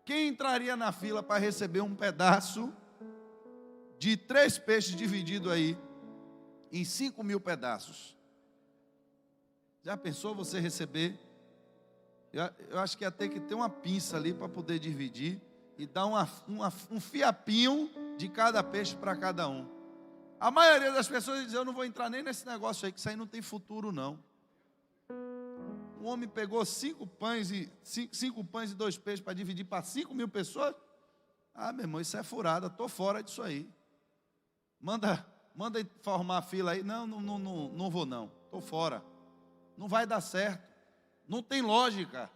Quem entraria na fila para receber um pedaço de 3 peixes dividido aí em 5.000 pedaços? Já pensou você receber? Eu acho que ia ter que ter uma pinça ali para poder dividir e dar um fiapinho de cada peixe para cada um. A maioria das pessoas diz: eu não vou entrar nem nesse negócio aí, que isso aí não tem futuro não. Um homem pegou 5 pães e 2 peixes para dividir para 5.000 pessoas. Ah, meu irmão, isso é furada, estou fora disso aí. Manda formar a fila aí. Não vou não, estou fora. Não vai dar certo, não tem lógica.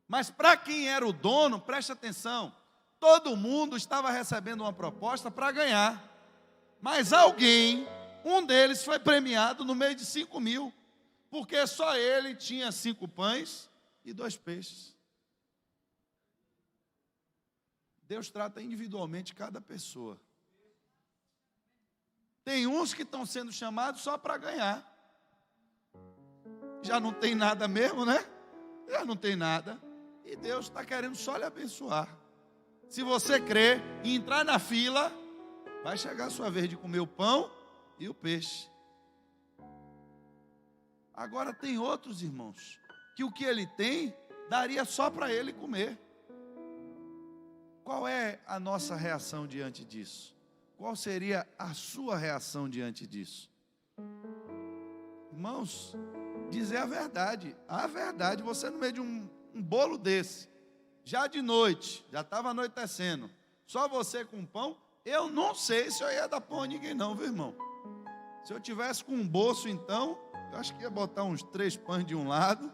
Mas para quem era o dono, preste atenção, todo mundo estava recebendo uma proposta para ganhar. Mas alguém, um deles foi premiado no meio de 5.000, porque só ele tinha 5 pães e 2 peixes. Deus trata individualmente cada pessoa. Tem uns que estão sendo chamados só para ganhar. Já não tem nada mesmo, né? Já não tem nada. E Deus está querendo só lhe abençoar. Se você crer e entrar na fila, vai chegar a sua vez de comer o pão e o peixe. Agora tem outros irmãos, que o que ele tem, daria só para ele comer. Qual é a nossa reação diante disso? Qual seria a sua reação diante disso? Irmãos, dizer a verdade, você no meio de um bolo desse, já de noite, já estava anoitecendo, só você com pão, eu não sei se eu ia dar pão a ninguém não, viu, irmão? Se eu tivesse com um bolso, então, eu acho que ia botar uns 3 pães de um lado,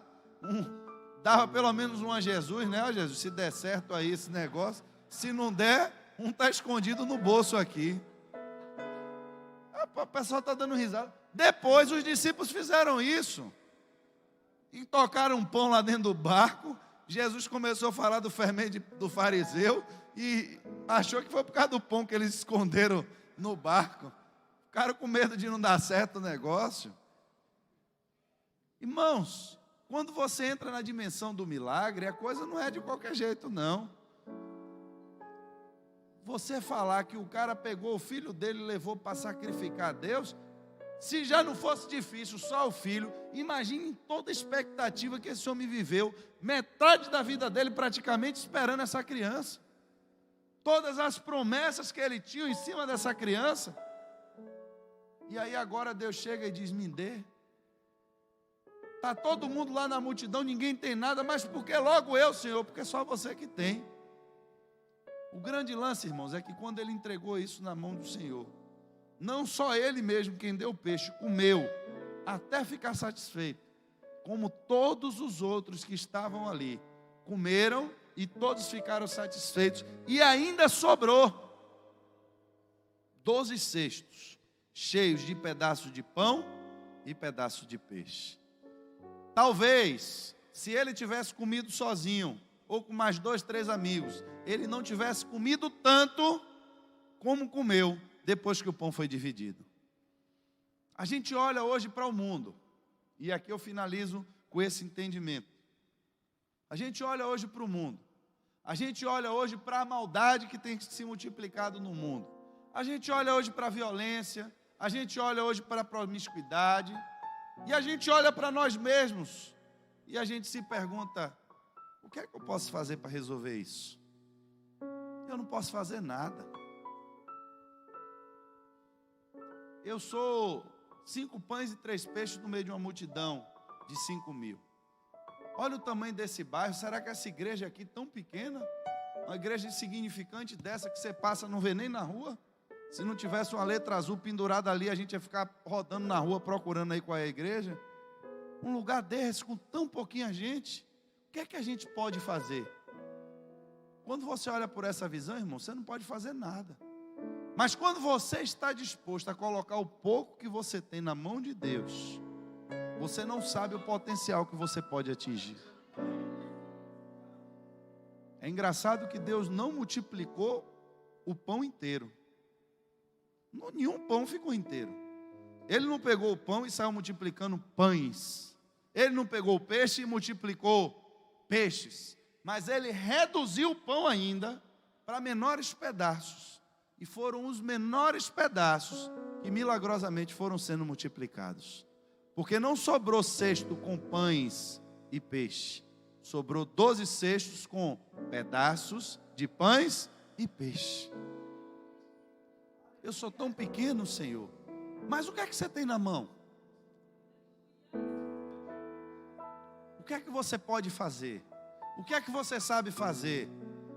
dava pelo menos um a Jesus, né? Ó, Jesus, se der certo aí esse negócio, se não der, um está escondido no bolso aqui. O pessoal está dando risada. Depois os discípulos fizeram isso e tocaram um pão lá dentro do barco. Jesus começou a falar do fermento do fariseu e achou que foi por causa do pão que eles esconderam no barco. Ficaram com medo de não dar certo o negócio. Irmãos, quando você entra na dimensão do milagre, a coisa não é de qualquer jeito não. Você falar que o cara pegou o filho dele e levou para sacrificar a Deus, se já não fosse difícil só o filho, imagine toda a expectativa que esse homem viveu, metade da vida dele praticamente esperando essa criança, todas as promessas que ele tinha em cima dessa criança, e aí agora Deus chega e diz: me dê. Está todo mundo lá na multidão, ninguém tem nada, mas por que logo eu, Senhor? Porque só você que tem. O grande lance, irmãos, é que quando ele entregou isso na mão do Senhor, não só ele mesmo, quem deu o peixe, comeu, até ficar satisfeito, como todos os outros que estavam ali, comeram e todos ficaram satisfeitos, e ainda sobrou 12 cestos, cheios de pedaços de pão e pedaços de peixe. Talvez, se ele tivesse comido sozinho, ou com mais 2, 3 amigos, ele não tivesse comido tanto como comeu depois que o pão foi dividido. A gente olha hoje para o mundo, e aqui eu finalizo com esse entendimento. A gente olha hoje para o mundo, a gente olha hoje para a maldade que tem se multiplicado no mundo, a gente olha hoje para a violência, a gente olha hoje para a promiscuidade, e a gente olha para nós mesmos, e a gente se pergunta: o que é que eu posso fazer para resolver isso? Eu não posso fazer nada. Eu sou 5 pães e 3 peixes no meio de uma multidão de 5.000. Olha o tamanho desse bairro. Será que essa igreja aqui tão pequena, uma igreja insignificante dessa que você passa, não vê nem na rua? Se não tivesse uma letra azul pendurada ali, a gente ia ficar rodando na rua procurando aí qual é a igreja. Um lugar desse, com tão pouquinha gente, o que é que a gente pode fazer? Quando você olha por essa visão, irmão, você não pode fazer nada. Mas quando você está disposto a colocar o pouco que você tem na mão de Deus, você não sabe o potencial que você pode atingir. É engraçado que Deus não multiplicou o pão inteiro. Nenhum pão ficou inteiro. Ele não pegou o pão e saiu multiplicando pães. Ele não pegou o peixe e multiplicou peixes. Mas ele reduziu o pão ainda para menores pedaços. E foram os menores pedaços que milagrosamente foram sendo multiplicados. Porque não sobrou cesto com pães e peixe. Sobrou 12 cestos com pedaços de pães e peixe. Eu sou tão pequeno, Senhor. Mas o que é que você tem na mão? O que é que você pode fazer? O que é que você sabe fazer?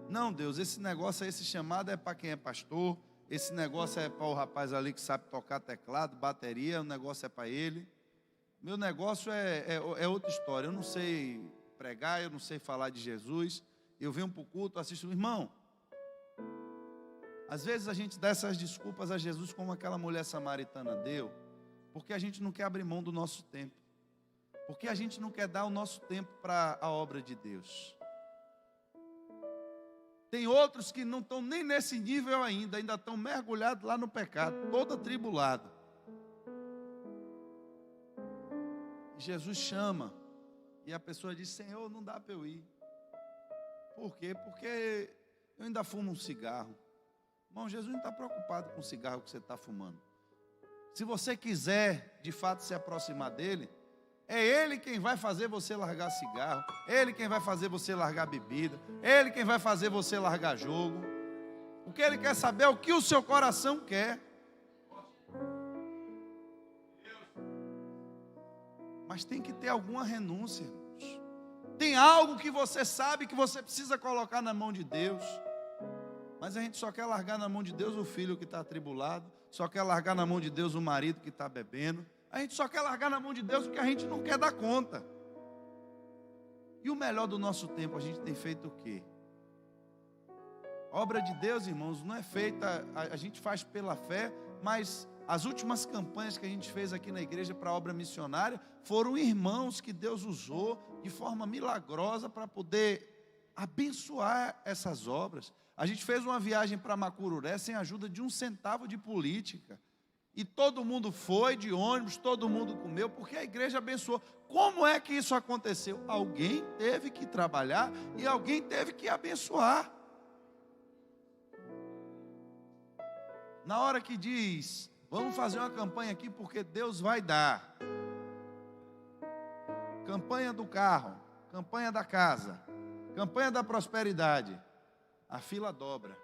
Não, Deus, esse negócio, esse chamado é para quem é pastor. Esse negócio é para o rapaz ali que sabe tocar teclado, bateria. O negócio é para ele. Meu negócio é outra história. Eu não sei pregar, eu não sei falar de Jesus. Eu venho para o culto, assisto. Irmão, às vezes a gente dá essas desculpas a Jesus como aquela mulher samaritana deu, porque a gente não quer abrir mão do nosso tempo. Porque a gente não quer dar o nosso tempo para a obra de Deus. Tem outros que não estão nem nesse nível ainda estão mergulhados lá no pecado, todo atribulado. Jesus chama, e a pessoa diz: Senhor, não dá para eu ir. Por quê? Porque eu ainda fumo um cigarro. Irmão, Jesus não está preocupado com o cigarro que você está fumando. Se você quiser, de fato, se aproximar dele, é Ele quem vai fazer você largar cigarro, é Ele quem vai fazer você largar bebida, é Ele quem vai fazer você largar jogo. O que Ele quer saber é o que o seu coração quer. Mas tem que ter alguma renúncia, irmãos. Tem algo que você sabe que você precisa colocar na mão de Deus. Mas a gente só quer largar na mão de Deus o filho que está atribulado, só quer largar na mão de Deus o marido que está bebendo. A gente só quer largar na mão de Deus o que a gente não quer dar conta. E o melhor do nosso tempo, a gente tem feito o quê? A obra de Deus, irmãos, não é feita, a gente faz pela fé, mas as últimas campanhas que a gente fez aqui na igreja para a obra missionária foram irmãos que Deus usou de forma milagrosa para poder abençoar essas obras. A gente fez uma viagem para Macururé sem a ajuda de 1 centavo de política. E todo mundo foi de ônibus, todo mundo comeu, porque a igreja abençoou. Como é que isso aconteceu? Alguém teve que trabalhar e alguém teve que abençoar. Na hora que diz, vamos fazer uma campanha aqui porque Deus vai dar. Campanha do carro, campanha da casa, campanha da prosperidade. A fila dobra.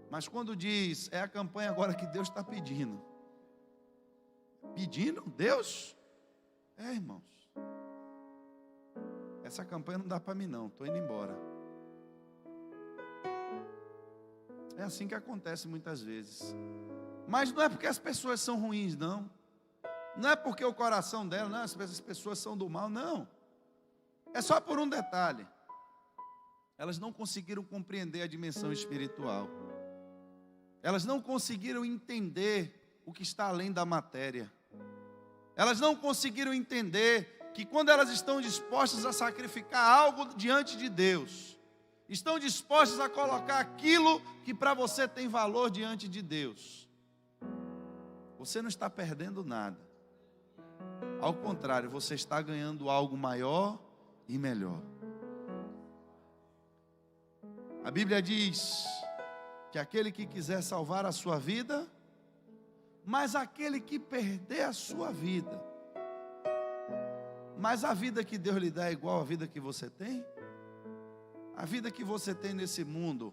Mas quando diz, é a campanha agora que Deus está pedindo. Pedindo? Deus? É, irmãos. Essa campanha não dá para mim não, estou indo embora. É assim que acontece muitas vezes. Mas não é porque as pessoas são ruins, não. Não é porque o coração dela, não, as pessoas são do mal, não. É só por um detalhe. Elas não conseguiram compreender a dimensão espiritual. Elas não conseguiram entender o que está além da matéria. Elas não conseguiram entender que quando elas estão dispostas a sacrificar algo diante de Deus, estão dispostas a colocar aquilo que para você tem valor diante de Deus, você não está perdendo nada. Ao contrário, você está ganhando algo maior e melhor. A Bíblia diz que aquele que quiser salvar a sua vida, mas aquele que perder a sua vida, mas a vida que Deus lhe dá é igual à vida que você tem? A vida que você tem nesse mundo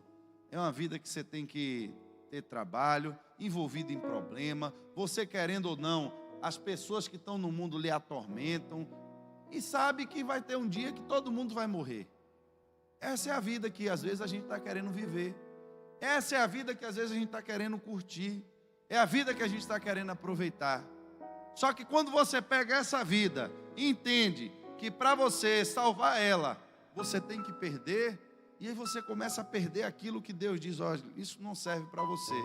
é uma vida que você tem que ter trabalho, envolvido em problema, você querendo ou não, as pessoas que estão no mundo lhe atormentam, e sabe que vai ter um dia que todo mundo vai morrer. Essa é a vida que às vezes a gente está querendo viver. Essa é a vida que às vezes a gente está querendo curtir. É a vida que a gente está querendo aproveitar. Só que quando você pega essa vida e entende que para você salvar ela, você tem que perder, e aí você começa a perder aquilo que Deus diz: olha, isso não serve para você,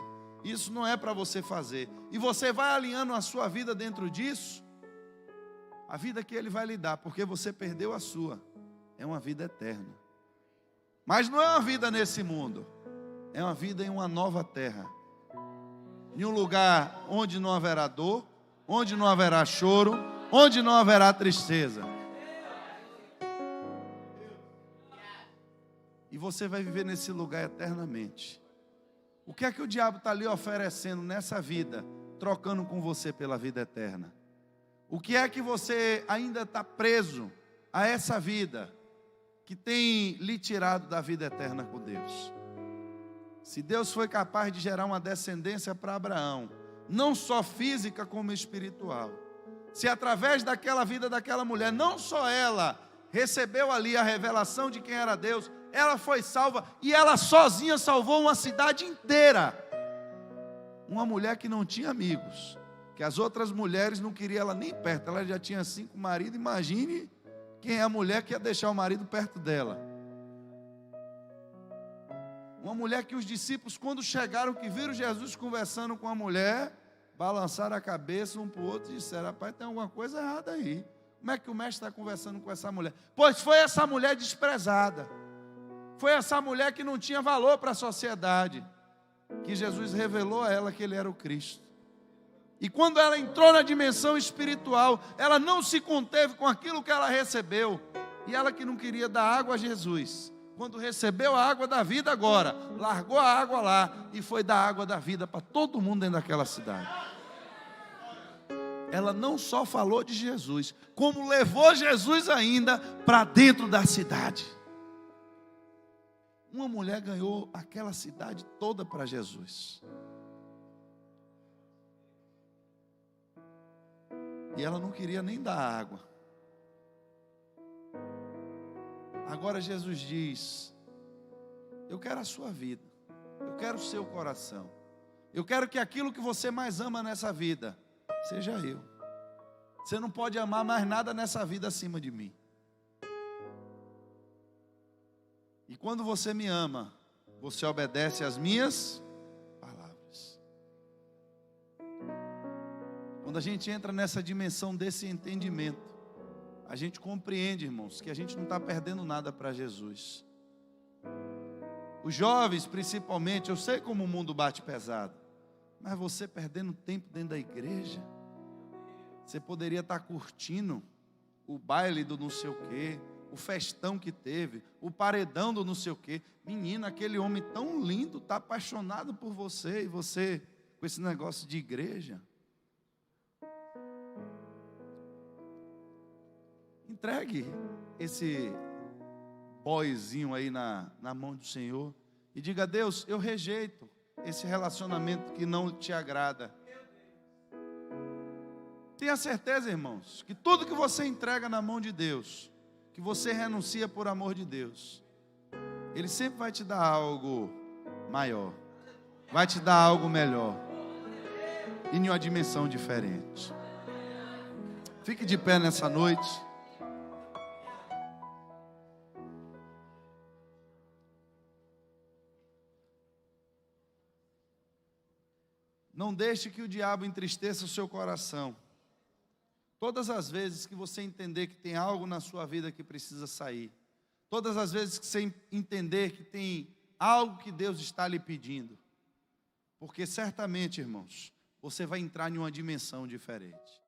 isso não é para você fazer, e você vai alinhando a sua vida dentro disso, a vida que Ele vai lhe dar, porque você perdeu a sua, é uma vida eterna. Mas não é uma vida nesse mundo, é uma vida em uma nova terra, em um lugar onde não haverá dor, onde não haverá choro, onde não haverá tristeza. E você vai viver nesse lugar eternamente. O que é que o diabo está lhe oferecendo nessa vida, trocando com você pela vida eterna? O que é que você ainda está preso a essa vida, que tem lhe tirado da vida eterna com Deus? Se Deus foi capaz de gerar uma descendência para Abraão, não só física como espiritual, se através daquela vida daquela mulher, não só ela recebeu ali a revelação de quem era Deus, ela foi salva, e ela sozinha salvou uma cidade inteira. Uma mulher que não tinha amigos, que as outras mulheres não queriam ela nem perto, ela já tinha 5 maridos. Imagine quem é a mulher que ia deixar o marido perto dela. Uma mulher que os discípulos, quando chegaram, que viram Jesus conversando com a mulher, balançaram a cabeça um para o outro e disseram: rapaz, tem alguma coisa errada aí. Como é que o mestre está conversando com essa mulher? Pois foi essa mulher desprezada, foi essa mulher que não tinha valor para a sociedade, que Jesus revelou a ela que Ele era o Cristo. E quando ela entrou na dimensão espiritual, ela não se conteve com aquilo que ela recebeu. E ela que não queria dar água a Jesus, quando recebeu a água da vida agora, largou a água lá e foi dar água da vida para todo mundo dentro daquela cidade. Ela não só falou de Jesus, como levou Jesus ainda para dentro da cidade. Uma mulher ganhou aquela cidade toda para Jesus. E ela não queria nem dar água. Agora Jesus diz: eu quero a sua vida, eu quero o seu coração, eu quero que aquilo que você mais ama nessa vida seja eu. Você não pode amar mais nada nessa vida acima de mim. E quando você me ama, você obedece às minhas palavras. Quando a gente entra nessa dimensão desse entendimento, a gente compreende, irmãos, que a gente não está perdendo nada para Jesus. Os jovens, principalmente, eu sei como o mundo bate pesado, mas você perdendo tempo dentro da igreja, você poderia estar curtindo o baile do não sei o quê, o festão que teve, o paredão do não sei o quê. Menina, aquele homem tão lindo está apaixonado por você, e você com esse negócio de igreja. Entregue esse boyzinho aí na mão do Senhor e diga: Deus, eu rejeito esse relacionamento que não te agrada. Tenha certeza, irmãos, que tudo que você entrega na mão de Deus, que você renuncia por amor de Deus, Ele sempre vai te dar algo maior, vai te dar algo melhor, e em uma dimensão diferente. Fique de pé nessa noite. Não deixe que o diabo entristeça o seu coração. Todas as vezes que você entender que tem algo na sua vida que precisa sair, todas as vezes que você entender que tem algo que Deus está lhe pedindo, porque certamente, irmãos, você vai entrar em uma dimensão diferente.